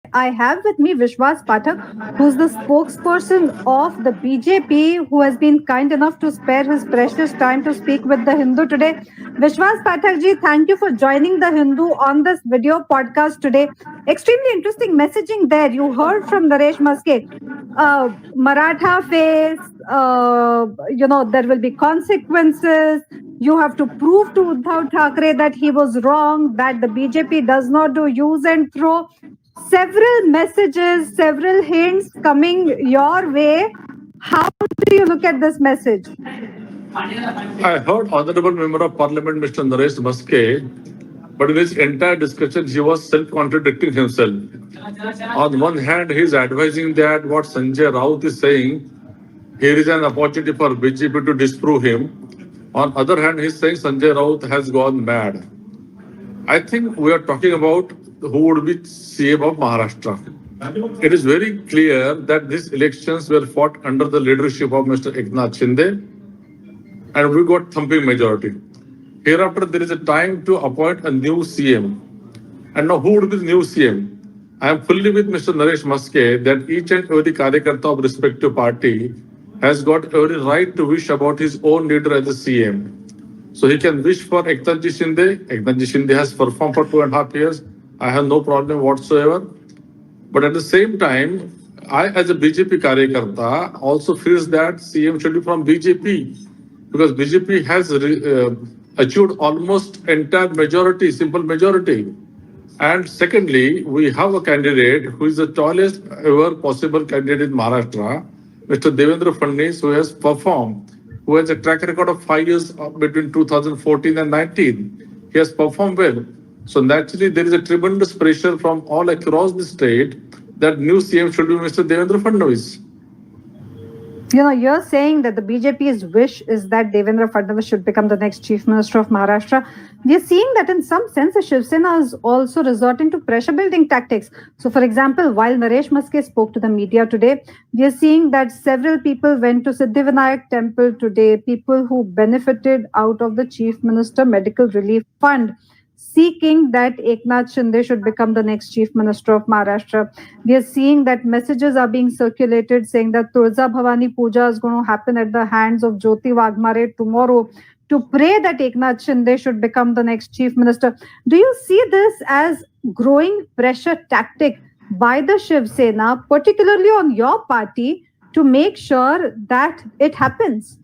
I have with me Vishwas Pathak, who's the spokesperson of the BJP, who has been kind enough to spare his precious time to speak with the Hindu today. Vishwas Pathak ji, thank you for joining the Hindu on this video podcast today. Extremely interesting messaging there. You heard from Naresh Maske. Maratha face, there will be consequences. You have to prove to Uddhav Thackeray that he was wrong, that the BJP does not do use and throw. Several messages, several hints coming your way. How do you look at this message? I heard Honorable Member of Parliament Mr. Naresh Maske, but in his entire discussion, he was self-contradicting himself. On one hand, he is advising that what Sanjay Raut is saying, here is an opportunity for BJP to disprove him. On other hand, he is saying Sanjay Raut has gone mad. I think we are talking about who would be CM of Maharashtra. It is very clear that these elections were fought under the leadership of Mr. Eknath Shinde, and we got thumping majority. Hereafter, there is a time to appoint a new CM. And now, who would be the new CM? I am fully with Mr. Naresh Maske that each and every Karyakarta of respective party has got every right to wish about his own leader as a CM. So he can wish for Eknath Shinde. Eknath Shinde has performed for 2.5 years. I have no problem whatsoever. But at the same time, I, as a BJP Karyakarta, also feels that CM should be from BJP because BJP has achieved almost entire majority, simple majority. And secondly, we have a candidate who is the tallest ever possible candidate in Maharashtra, Mr. Devendra Fadnavis, who has performed, who has a track record of 5 years between 2014 and 19. He has performed well. So naturally, there is a tremendous pressure from all across the state that new CM should be Mr. Devendra Fadnavis. You're saying that the BJP's wish is that Devendra Fadnavis should become the next Chief Minister of Maharashtra. We are seeing that in some sense, the Shiv Sena is also resorting to pressure building tactics. So, for example, while Naresh Maske spoke to the media today, we are seeing that several people went to Siddhivinayak temple today, people who benefited out of the Chief Minister Medical Relief Fund, seeking that Eknath Shinde should become the next Chief Minister of Maharashtra. We are seeing that messages are being circulated saying that Tulsa Bhavani Puja is going to happen at the hands of Jyoti Wagmare tomorrow to pray that Eknath Shinde should become the next Chief Minister. Do you see this as growing pressure tactic by the Shiv Sena, particularly on your party, to make sure that it happens?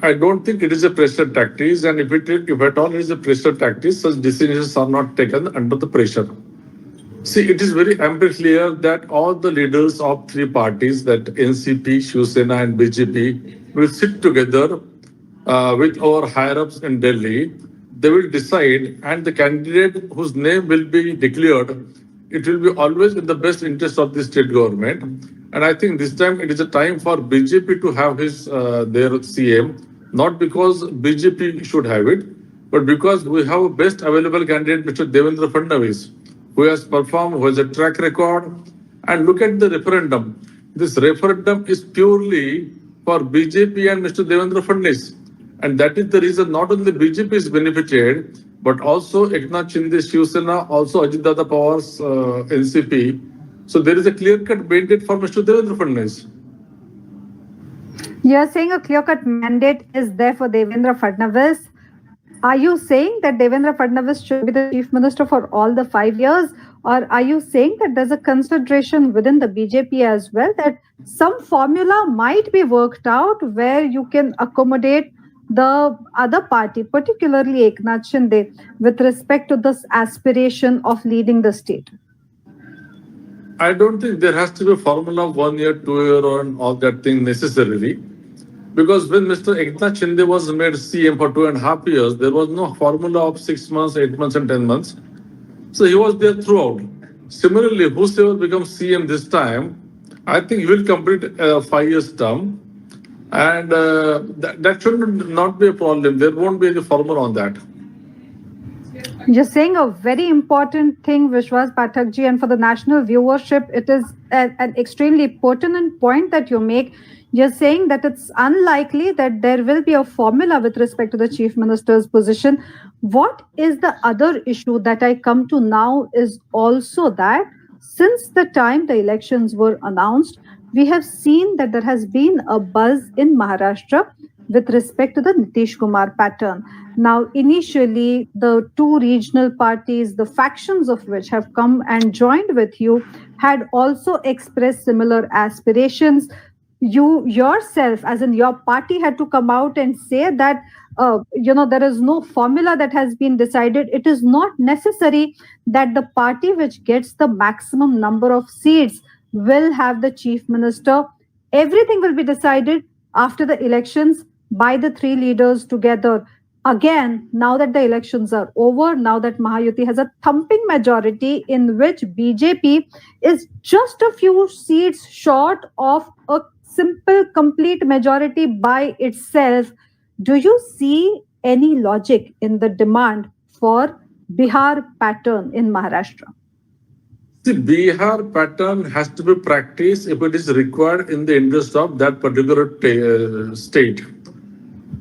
I don't think it is a pressure tactic, and if at all it is a pressure tactic, such decisions are not taken under the pressure. See, it is very amply clear that all the leaders of three parties, that NCP, Shiv Sena, and BJP, will sit together with our higher-ups in Delhi. They will decide, and the candidate whose name will be declared, it will be always in the best interest of the state government. And I think this time it is a time for BJP to have their CM, not because BJP should have it, but because we have a best available candidate, Mr. Devendra Fadnavis, who has performed, who has a track record. And look at the referendum. This referendum is purely for BJP and Mr. Devendra Fadnavis. And that is the reason not only BJP is benefited, but also Eknath Shinde, Shiv Sena, also Ajit Dada Pawar's NCP. So there is a clear-cut mandate for Mr. Devendra Fadnavis. You're saying a clear-cut mandate is there for Devendra Fadnavis. Are you saying that Devendra Fadnavis should be the Chief Minister for all the 5 years? Or are you saying that there's a consideration within the BJP as well that some formula might be worked out where you can accommodate the other party, particularly Eknath Shinde, with respect to this aspiration of leading the state? I don't think there has to be a formula of 1 year, 2 year, or all that thing necessarily. Because when Mr. Eknath Shinde was made CM for 2.5 years, there was no formula of 6 months, 8 months, and 10 months. So he was there throughout. Similarly, whosoever becomes CM this time, I think he will complete a 5 years term. And that should not be a problem. There won't be any formula on that. You're saying a very important thing, Vishwas Pathak ji, and for the national viewership, it is an extremely pertinent point that you make. You're saying that it's unlikely that there will be a formula with respect to the Chief Minister's position. What is the other issue that I come to now is also that since the time the elections were announced, we have seen that there has been a buzz in Maharashtra with respect to the Nitish Kumar pattern. Now, initially, the two regional parties, the factions of which have come and joined with you, had also expressed similar aspirations. You yourself, as in your party, had to come out and say that there is no formula that has been decided. It is not necessary that the party which gets the maximum number of seats will have the chief minister. Everything will be decided after the elections by the three leaders together. Again, now that the elections are over, now that Mahayuti has a thumping majority in which BJP is just a few seats short of a simple, complete majority by itself, do you see any logic in the demand for Bihar pattern in Maharashtra? The Bihar pattern has to be practiced if it is required in the interest of that particular state.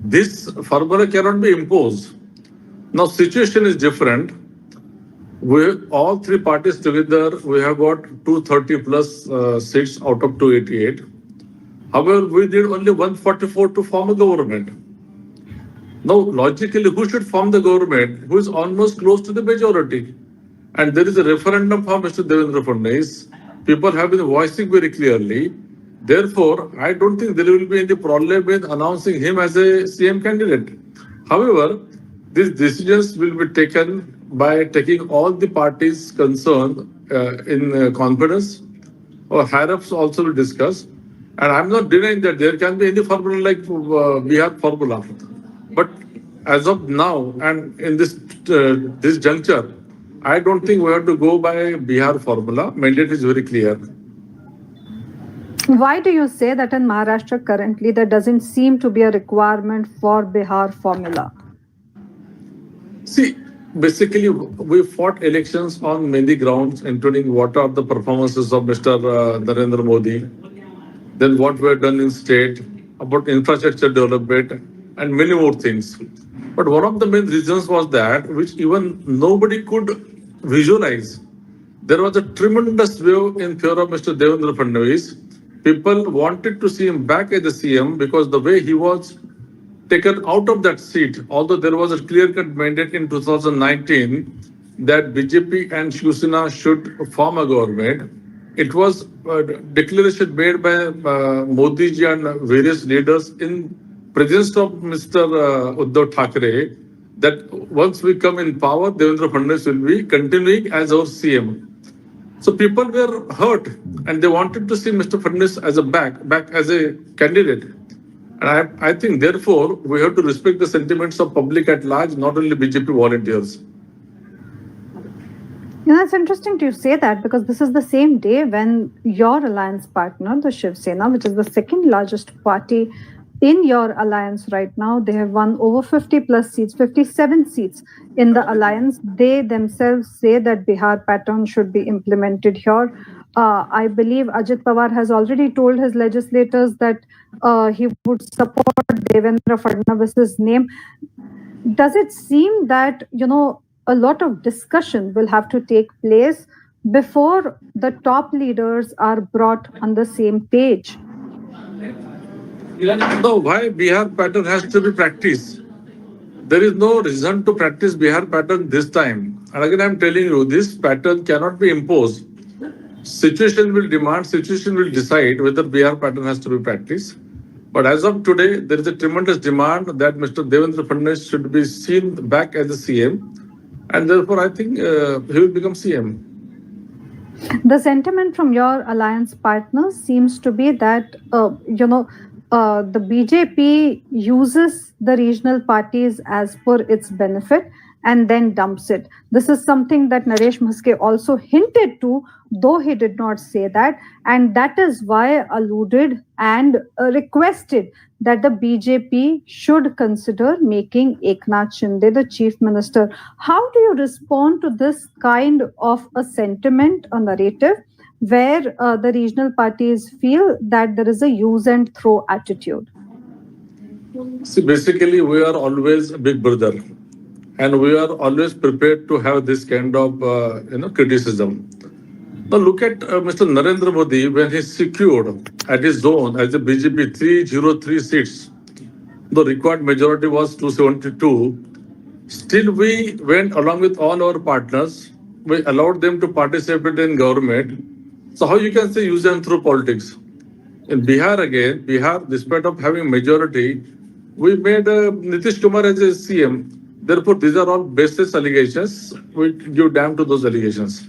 This formula cannot be imposed. Now, situation is different. We all three parties together, we have got 230 plus seats out of 288. However, we need only 144 to form a government. Now, logically, who should form the government? Who is almost close to the majority? And there is a referendum for Mr. Devendra Fadnavis. People have been voicing very clearly. Therefore, I don't think there will be any problem with announcing him as a CM candidate. However, these decisions will be taken by taking all the parties concerned in confidence, or higher-ups also will discuss. And I'm not denying that there can be any formula like Bihar formula. But as of now, and in this juncture, I don't think we have to go by Bihar formula. Mandate is very clear. Why do you say that in Maharashtra currently there doesn't seem to be a requirement for Bihar formula? See, basically, we fought elections on many grounds, including what are the performances of Mr. Narendra Modi, then what were done in state, about infrastructure development, and many more things. But one of the main reasons was that, which even nobody could visualize, there was a tremendous wave in favor of Mr. Devendra Fadnavis. People wanted to see him back as the CM because the way he was taken out of that seat, although there was a clear-cut mandate in 2019 that BJP and Shiv Sena should form a government. It was a declaration made by Modi ji and various leaders in presence of Mr. Uddhav Thackeray that once we come in power, Devendra Fadnavis will be continuing as our CM. So people were hurt and they wanted to see Mr. Fadnavis as a back as a candidate. And I think therefore we have to respect the sentiments of public at large, not only BJP volunteers. It's interesting to say that because this is the same day when your alliance partner, the Shiv Sena, which is the second largest party in your alliance right now, they have won over 50 plus seats, 57 seats in the alliance. They themselves say that Bihar pattern should be implemented here. I believe Ajit Pawar has already told his legislators that he would support Devendra Fadnavis's name. Does it seem that, a lot of discussion will have to take place before the top leaders are brought on the same page? No, why Bihar pattern has to be practiced? There is no reason to practice Bihar pattern this time. And again, I'm telling you, this pattern cannot be imposed. Situation will demand, situation will decide whether Bihar pattern has to be practiced. But as of today, there is a tremendous demand that Mr. Devendra Fadnavis should be seen back as the CM. And therefore, I think he will become CM. The sentiment from your alliance partners seems to be that, the BJP uses the regional parties as per its benefit and then dumps it. This is something that Naresh Mhaske also hinted to, though he did not say that. And that is why alluded and requested that the BJP should consider making Eknath Shinde the chief minister. How do you respond to this kind of a sentiment, a narrative, where the regional parties feel that there is a use and throw attitude? See, basically, we are always a big brother. And we are always prepared to have this kind of criticism. Now look at Mr. Narendra Modi when he secured at his zone as a BJP 303 seats. The required majority was 272. Still, we went along with all our partners. We allowed them to participate in government. So how you can say use them through politics? In Bihar again, Bihar, despite of having majority, we made Nitish Kumar as a CM. Therefore, these are all baseless allegations. We give damn to those allegations.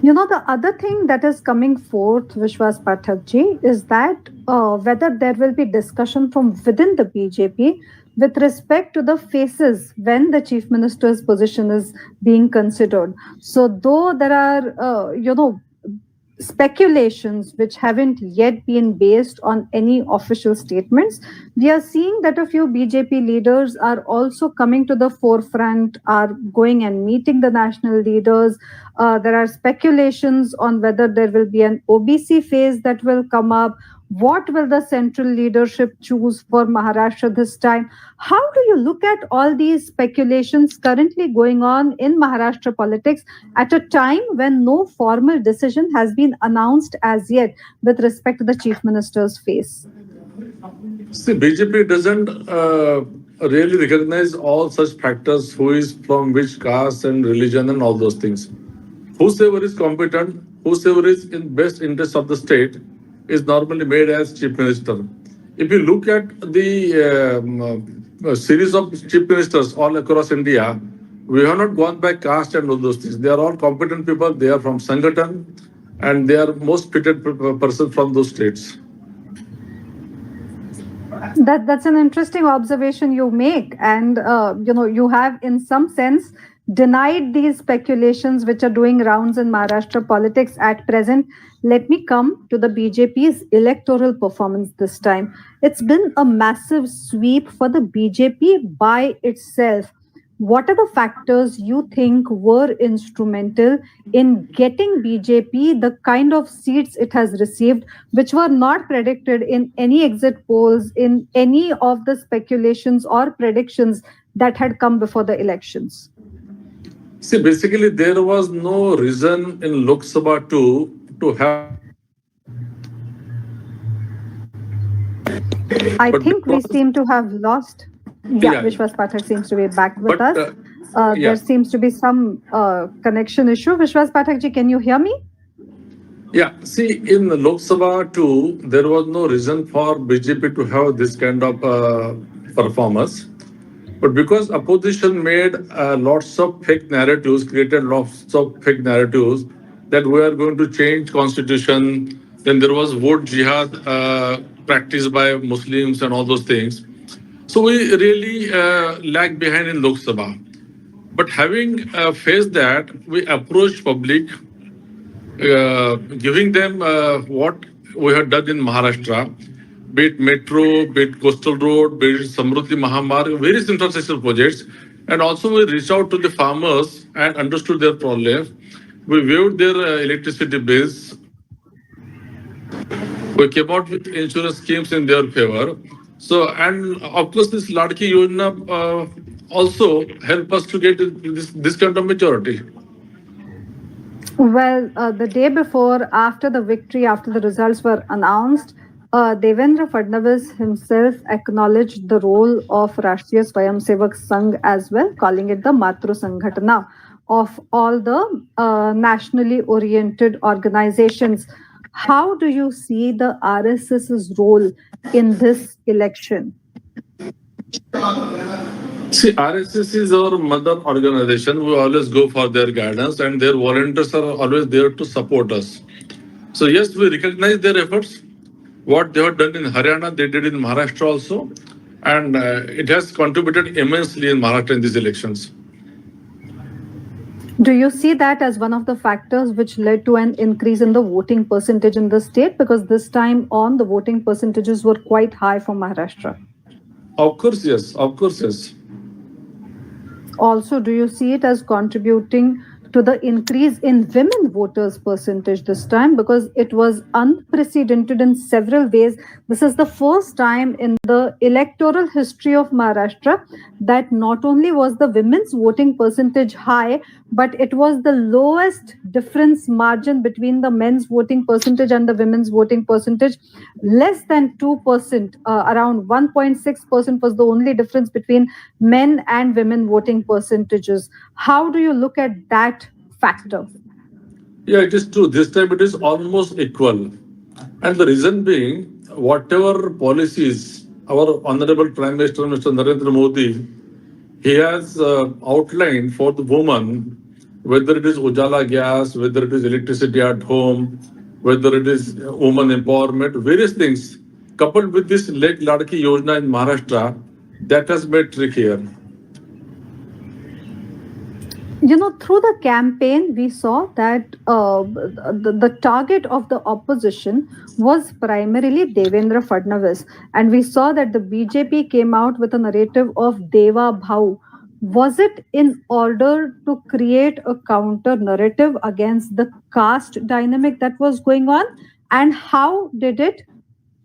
The other thing that is coming forth, Vishwas Pathak is that whether there will be discussion from within the BJP with respect to the faces when the chief minister's position is being considered. So, though there are, speculations which haven't yet been based on any official statements, we are seeing that a few BJP leaders are also coming to the forefront, are going and meeting the national leaders. There are speculations on whether there will be an OBC phase that will come up. What will the central leadership choose for Maharashtra this time? How do you look at all these speculations currently going on in Maharashtra politics at a time when no formal decision has been announced as yet with respect to the chief minister's face? See, BJP doesn't really recognize all such factors, who is from which caste and religion and all those things. Whosoever is competent, whosoever is in best interest of the state, is normally made as chief minister. If you look at the series of chief ministers all across India, we have not gone by caste and all those things. They are all competent people. They are from Sangathan, and they are most fitted person from those states. That's an interesting observation you make, and you have in some sense denied these speculations which are doing rounds in Maharashtra politics at present. Let me come to the BJP's electoral performance this time. It's been a massive sweep for the BJP by itself. What are the factors you think were instrumental in getting BJP the kind of seats it has received, which were not predicted in any exit polls, in any of the speculations or predictions that had come before the elections? See, basically, there was no reason in Lok Sabha to have. I But think we because seem to have lost. Yeah, yeah, Vishwas Pathak seems to be back with but us. yeah, There seems to be some connection issue. Vishwas Pathak ji, can you hear me? yeah. See, in the Lok Sabha too, there was no reason for BJP to have this kind of performance. But because opposition made lots of fake narratives, created lots of fake narratives that we are going to change constitution, then there was vote jihad practiced by Muslims and all those things. So we really lag behind in Lok Sabha. But having faced that, we approached public, giving them what we had done in Maharashtra, be it metro, be it coastal road, be it Samruddhi Mahamarg, various infrastructure projects. And also we reached out to the farmers and understood their problems. We waived their electricity bills. We came out with insurance schemes in their favor. So, and of course, this Ladki Yojana also helped us to get this kind of majority. Well, the day before, after the victory, after the results were announced, Devendra Fadnavis himself acknowledged the role of Rashtriya Swayamsevak Sangh as well, calling it the Matru Sanghatana of all the nationally oriented organizations. How do you see the RSS's role in this election? See, RSS is our mother organization. We always go for their guidance, and their volunteers are always there to support us. So, yes, we recognize their efforts. What they have done in Haryana, they did in Maharashtra also. And it has contributed immensely in Maharashtra in these elections. Do you see that as one of the factors which led to an increase in the voting percentage in the state? Because this time on, the voting percentages were quite high for Maharashtra. Of course, yes. Of course, yes. Also, do you see it as contributing to the increase in women voters percentage this time, because it was unprecedented in several ways. This is the first time in the electoral history of Maharashtra that not only was the women's voting percentage high, but it was the lowest difference margin between the men's voting percentage and the women's voting percentage. Less than 2%, around 1.6% was the only difference between men and women voting percentages. How do you look at that factor? Yeah, it is true. This time it is almost equal. And the reason being, whatever policies our Honorable Prime Minister Mr. Narendra Modi he has outlined for the woman, whether it is Ujala gas, whether it is electricity at home, whether it is woman empowerment, various things, coupled with this Lake Ladki Yojana in Maharashtra, that has made trick here. Through the campaign, we saw that the target of the opposition was primarily Devendra Fadnavis. And we saw that the BJP came out with a narrative of Deva Bhau. Was it in order to create a counter narrative against the caste dynamic that was going on? And how did it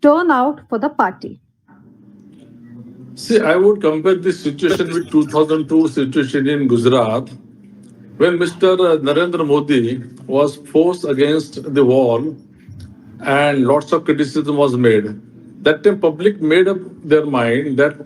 turn out for the party? See, I would compare this situation with 2002 situation in Gujarat, when Mr. Narendra Modi was forced against the wall and lots of criticism was made. That time, public made up their mind that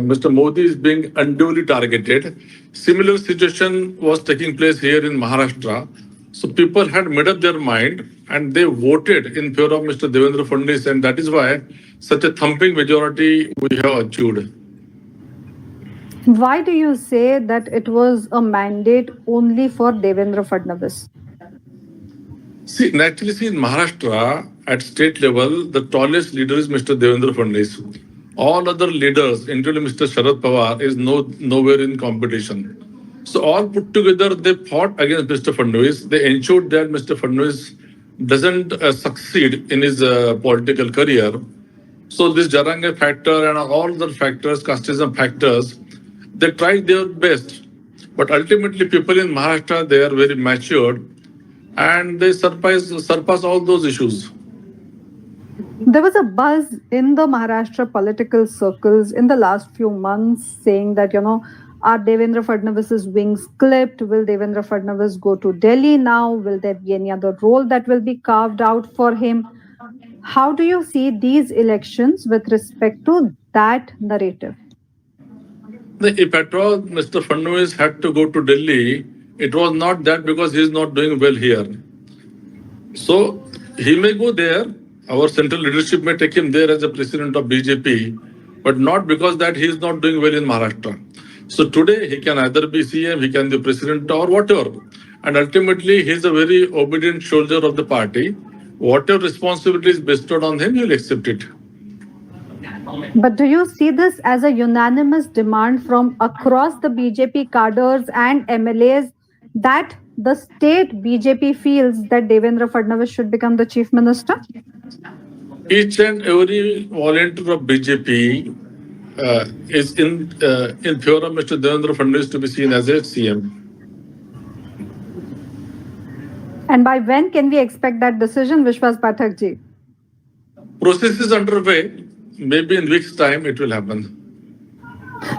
Mr. Modi is being unduly targeted. Similar situation was taking place here in Maharashtra. So people had made up their mind and they voted in favor of Mr. Devendra Fadnavis, and that is why such a thumping majority we have achieved. Why do you say that it was a mandate only for Devendra Fadnavis? See, naturally, see in Maharashtra at state level, the tallest leader is Mr. Devendra Fadnavis. All other leaders, including Mr. Sharad Pawar, is nowhere in competition. So all put together, they fought against Mr. Fadnavis. They ensured that Mr. Fadnavis doesn't succeed in his political career. So this Jaranga factor and all the factors, casteism factors, they tried their best. But ultimately, people in Maharashtra, they are very matured and they surpass all those issues. There was a buzz in the Maharashtra political circles in the last few months saying that, are Devendra Fadnavis's wings clipped? Will Devendra Fadnavis go to Delhi now? Will there be any other role that will be carved out for him? How do you see these elections with respect to that narrative? If at all Mr. Fadnavis had to go to Delhi, it was not that because he is not doing well here. So he may go there. Our central leadership may take him there as a president of BJP, but not because that he is not doing well in Maharashtra. So today he can either be CM, he can be president or whatever. And ultimately he is a very obedient soldier of the party. Whatever responsibility is bestowed on him, he will accept it. But do you see this as a unanimous demand from across the BJP cadres and MLAs that the state BJP feels that Devendra Fadnavis should become the chief minister? Each and every volunteer of BJP is in favor of Mr. Devendra Fadnavis to be seen as a CM. And by when can we expect that decision, Vishwas Pathak ji? Process is underway. Maybe in weeks' time it will happen.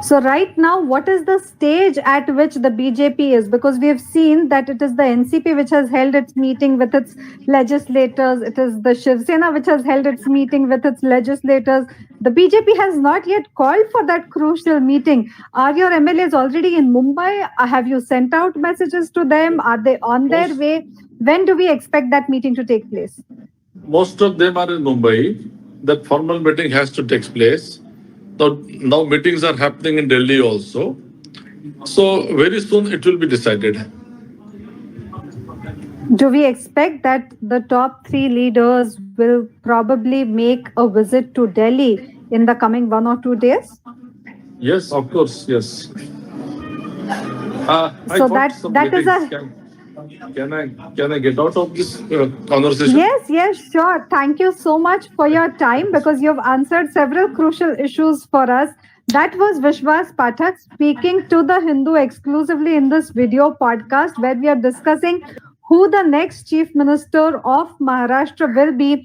So right now, what is the stage at which the BJP is? Because we have seen that it is the NCP which has held its meeting with its legislators. It is the Shiv Sena which has held its meeting with its legislators. The BJP has not yet called for that crucial meeting. Are your MLAs already in Mumbai? Have you sent out messages to them? Are they on their way? When do we expect that meeting to take place? Most of them are in Mumbai. That formal meeting has to take place. Now meetings are happening in Delhi also. So very soon it will be decided. Do we expect that the top three leaders will probably make a visit to Delhi in the coming 1 or 2 days? Yes, of course, yes. So that is a... Can I get out of this conversation? Yes, sure. Thank you so much for your time, because you've answered several crucial issues for us. That was Vishwas Pathak speaking to the Hindu exclusively in this video podcast where we are discussing who the next Chief Minister of Maharashtra will be.